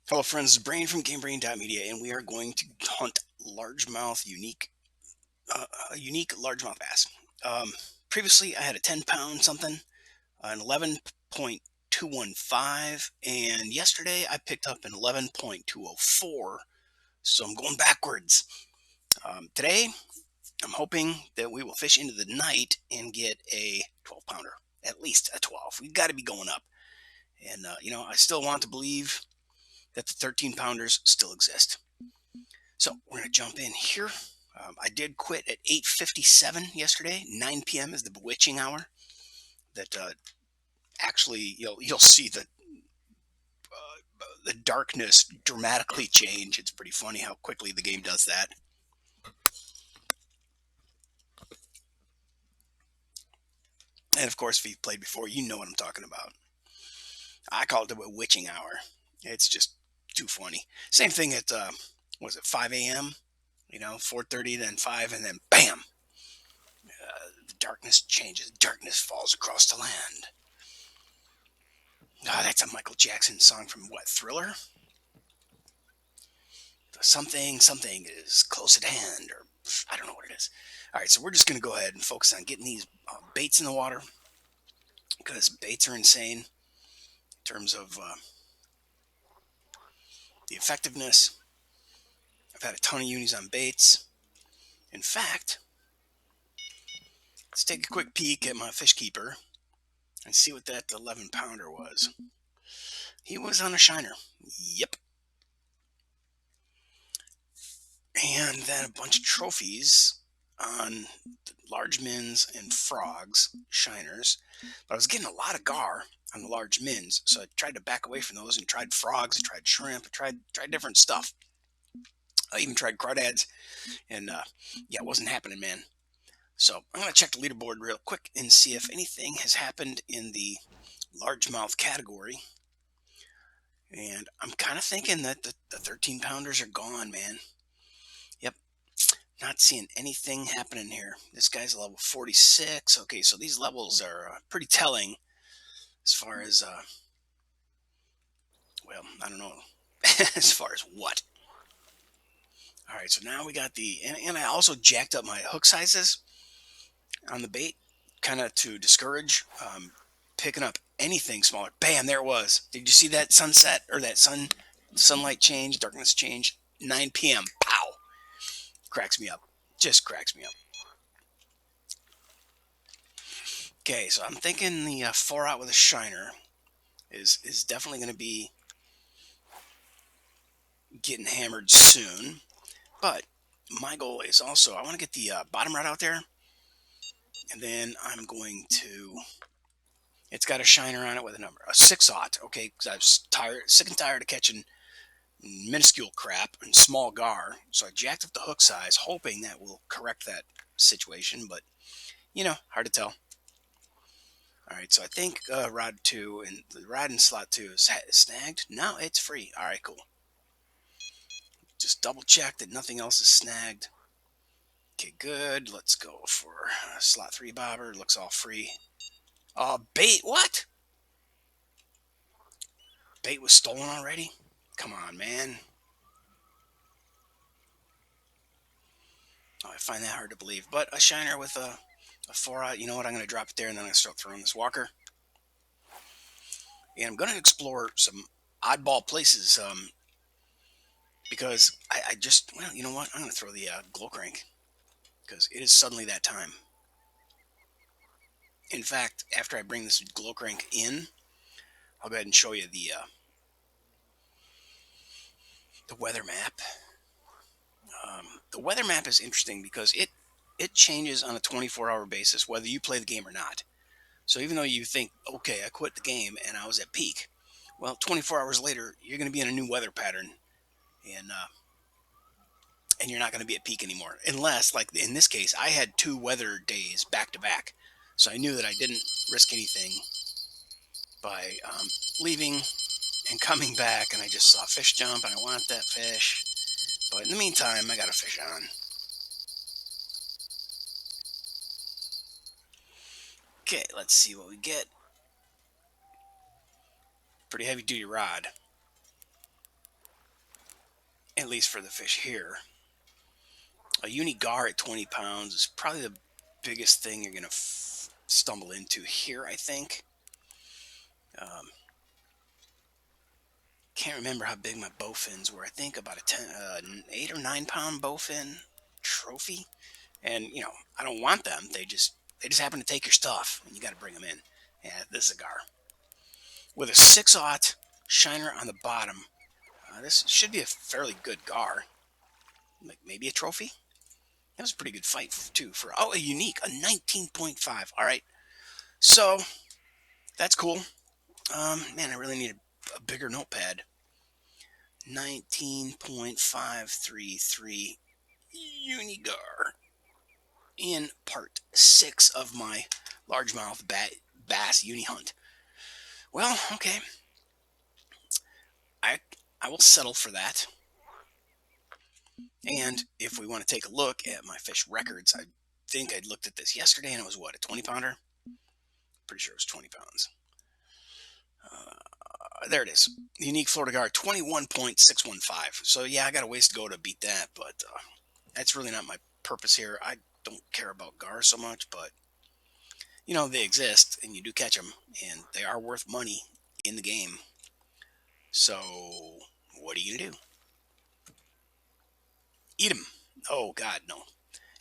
Hello, friends. This is Brain from GameBrain.media, and we are going to hunt largemouth, unique largemouth bass. Um, Previously, I had a 10-pound something, an 11.215, and yesterday I picked up an 11.204. So I'm going backwards. Today, I'm hoping that we will fish into the night and get a 12-pounder, at least a 12. We've got to be going up, and I still want to believe that the 13-pounders still exist. So we're going to jump in here. I did quit at 8:57 yesterday. 9 p.m. is the bewitching hour. That actually you'll see the darkness dramatically change. It's pretty funny how quickly the game does that. And of course, if you've played before, you know what I'm talking about. I call it the bewitching hour. It's just too funny. Same thing at was it 5 a.m. 4:30, then 5, and then bam, the darkness changes. Darkness falls across the land. Ah, that's a Michael Jackson song from what, Thriller? Something is close at hand, or I don't know what it is. All right, so we're just going to go ahead and focus on getting these baits in the water because baits are insane in terms of the effectiveness. I've had a ton of unis on baits. In fact, let's take a quick peek at my fish keeper and see what that 11-pounder was. He was on a shiner. Yep. And then a bunch of trophies on large minns and frogs, shiners. But I was getting a lot of gar on the large minns, so I tried to back away from those and tried frogs, I tried shrimp, I tried different stuff. I even tried crawdads, and yeah, it wasn't happening, man. So I'm gonna check the leaderboard real quick and see if anything has happened in the largemouth category. And I'm kind of thinking that the 13 pounders are gone, man. Yep, not seeing anything happening here. This guy's level 46. Okay, so these levels are pretty telling as far as, well, I don't know, as far as what. All right, so now we got and I also jacked up my hook sizes on the bait, kind of to discourage picking up anything smaller. Bam, there it was. Did you see that sunset or that sunlight change, darkness change? 9 p.m. Pow! Cracks me up. Just cracks me up. Okay, so I'm thinking the 4-aught with a shiner is definitely going to be getting hammered soon. But my goal is also I want to get the bottom rod out there, and then I'm going to. It's got a shiner on it with a number, a 6-aught. Okay, because I was sick and tired of catching minuscule crap and small gar. So I jacked up the hook size, hoping that will correct that situation. But hard to tell. All right, so I think rod 2 and the rod in slot 2 is snagged. No, it's free. All right, cool. Just double check that nothing else is snagged. Okay, good. Let's go for slot 3 bobber. Looks all free. Bait. What? Bait was stolen already? Come on, man. Oh, I find that hard to believe. But a shiner with a 4-aught, you know what? I'm going to drop it there and then I'm going to start throwing this walker. And I'm going to explore some oddball places because I just, well, you know what? I'm going to throw the glow crank because it is suddenly that time. In fact, after I bring this glow crank in, I'll go ahead and show you the weather map. The weather map is interesting because it changes on a 24-hour basis whether you play the game or not. So even though you think, okay, I quit the game and I was at peak, well, 24 hours later you're going to be in a new weather pattern, and you're not going to be at peak anymore unless, like in this case, I had 2 weather days back to back, so I knew that I didn't risk anything by leaving and coming back, and I just saw a fish jump and I want that fish. But in the meantime, I got a fish on. Okay, let's see what we get. Pretty heavy duty rod. at least for the fish here. A uni GAR at 20 pounds is probably the biggest thing you're going to stumble into here, I think. Um, can't remember how big my bowfins were. I think about a 8 or 9 pound bowfin trophy. And I don't want them. They just happen to take your stuff, and you got to bring them in. Yeah, this is a GAR with a 6/0 shiner on the bottom. This should be a fairly good GAR, like maybe a trophy. That was a pretty good fight too for a unique, a 19.5. All right, so that's cool. Man, I really need a bigger notepad. 19.533 Unigar in part 6 of my largemouth bass uni hunt. Well, okay, I I will settle for that. And if we want to take a look at my fish records, I think I looked at this yesterday, and it was what, a 20 pounder? Pretty sure it was 20 pounds. There it is. Unique Florida GAR 21.615. So yeah, I got a ways to go to beat that, but that's really not my purpose here. I don't care about GAR so much, but they exist and you do catch them, and they are worth money in the game. So what are you gonna do? Eat them? Oh God, no.